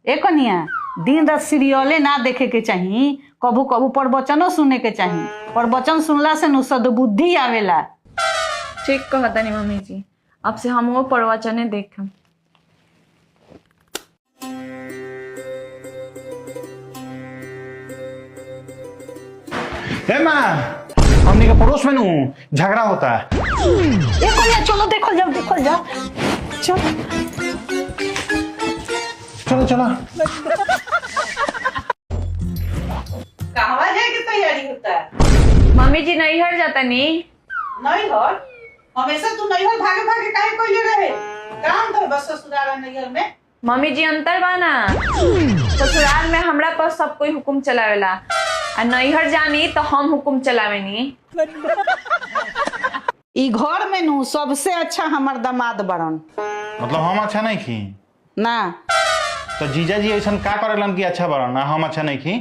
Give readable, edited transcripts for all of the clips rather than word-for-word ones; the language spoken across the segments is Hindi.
ए कनिया दिन रात सीरियले ना देखे के चाहिए, कबू कबू प्रवचनो सुने के चाहिए। प्रवचन सुनला से नु सद्बुद्धि आवेला। ठीक कहता नहीं मम्मी जी, अब से हम वो प्रवचने देखम। हे माँ, हमने के पड़ोस में नू झगड़ा होता है। देखो या चलो देखो जाओ चलो चलो चलो। कहवा जाए की तैयारी होता है? मम्मी जी नैहर जाता नहीं। नैहर? हमेशा तू नैहर भागे भागे काहे कोई रहे? काम तो बस ससुराल नैहर में। मम्मी जी अंतर बाना, ससुराल में हमरा पर सब कोई हुकुम चलावेला, आ नैहर जानी तो हम हुकुम चलावेनी। ई घर में नु सबसे अच्छा हमार दामाद बरन। मतलब हम अच्छा नहीं खी ना तो जीजा जी ऐसा का करेलन कि अच्छा बड़ा ना हम अच्छा नहीं खी।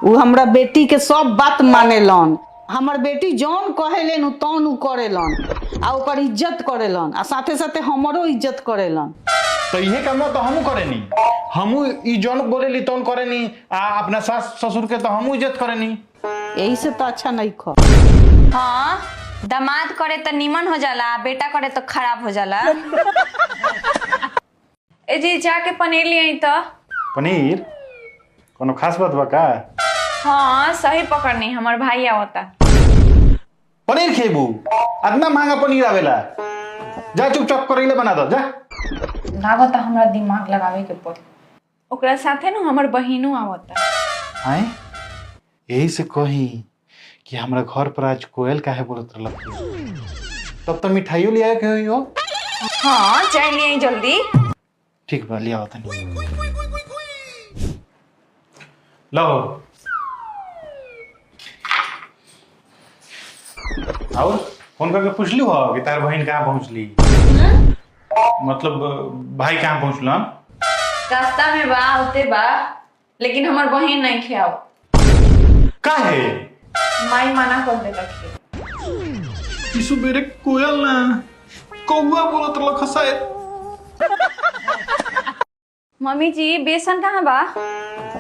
वो हमरा बेटी के सब बात मानेलन। हमर बेटी जौन कहेलन तौन उ करेलन आ ओकर इज्जत करेलन आ साथे साथे हमरो इज्जत करेलन। तो ये काम तो हमू करेनी, हमू ई जौन बोलेली तौन करेनी, आ अपना सास ससुर के तो हमू इज्जत करेनी। यही से तो अच्छा नहीं खो। हाँ, दामाद करे तो निमन हो जाला, बेटा करे तो खराब हो जाला। ए जी जाके पनीर ले आई तो। पनीर कोनो खास बात बा का? हाँ सही पकड़नी, हमार भाई आवता। पनीर खेबू? इतना महंगा पनीर आवेला? जा चुपचाप करेले बना दो जा। लागत हमरा दिमाग लगावे के पड़ी। ओकरा साथे न हमर बहिनो आवता। आए यही से कही कि हमरा घर पर आज कोयल काहे बोलत रहलक। तब तो मिठाइयो ले आए के होई हो। हाँ चाय ले आई जल्दी। ठीक बा लिया होता नहीं। लो और फोन करके पूछ ली हो कि तार बहन कहाँ पहुँचली? मतलब भाई कहाँ पहुँचलन? रास्ता में बा होते बा, लेकिन हमार बहन नहीं खियाओ। काहे? माई मना कर दे रखी। इस बेरे कोयल ना कौवा बोलत रहलक शायद। मम्मी जी बेसन कहाँ बा?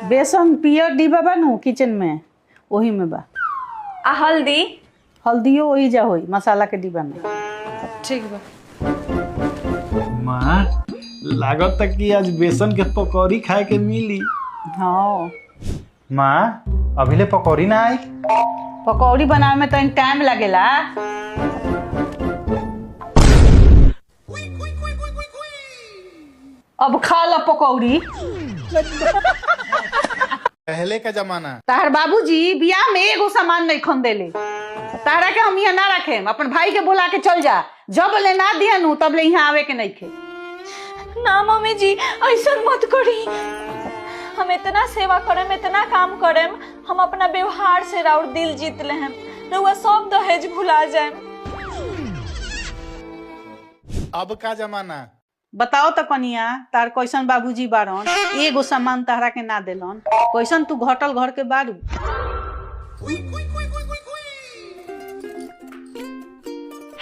बेसन पियर डिब्बा बा नु किचन में, वही में बा। आ हल्दी? हल्दियो वही जा होई मसाला के डिब्बा में। ठीक बा। माँ लागत तक कि आज बेसन के पकौड़ी खाए के मिली। हाँ माँ अभी पकौड़ी ना आई? पकौड़ी बनावे में तो टाइम लगेला। अब खा ला पकौड़ी। पहले का जमाना। तार बाबूजी बियाह में एगो सामान नहीं खरीदेले। तारा के हम यहाँ ना रखे, अपन भाई के बुला के चल जा। जब ले ना दिया नु तब ले यहाँ आवे के नहीं खे। ना मम्मी जी ऐसा मत करी, हम इतना सेवा करेम, इतना काम करेम, हम अपना व्यवहार से राउर दिल जीत ले हैं, रउआ सब दहेज भुला जाए। अब का जमाना? बताओ तो कनिया तार कैसन बाबूजी बारन, एगो सामान तारा के ना देलन। कैसन तू घटल घर के बारू।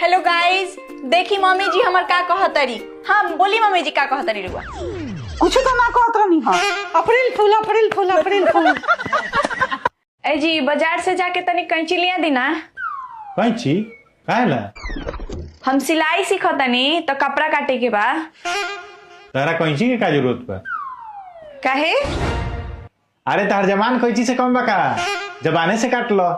हेलो गाइस, देखी मम्मी जी हमर का कहतरी। हाँ बोली मम्मी जी का कहतरी रुआ। कुछ तो ना कहत रहनी। हां अप्रैल फूल अप्रैल फूल अप्रैल फूल। ए जी बाजार से जाके तनी कैंची लिया दी ना। कैंची काहेला? हम सिलाई सीखतनी तो कपड़ा काटे के बा। तारा कैंची के का जरूरत बा? काहे? अरे तार जमान कैंची से कम बा का? जबाने से काट लो।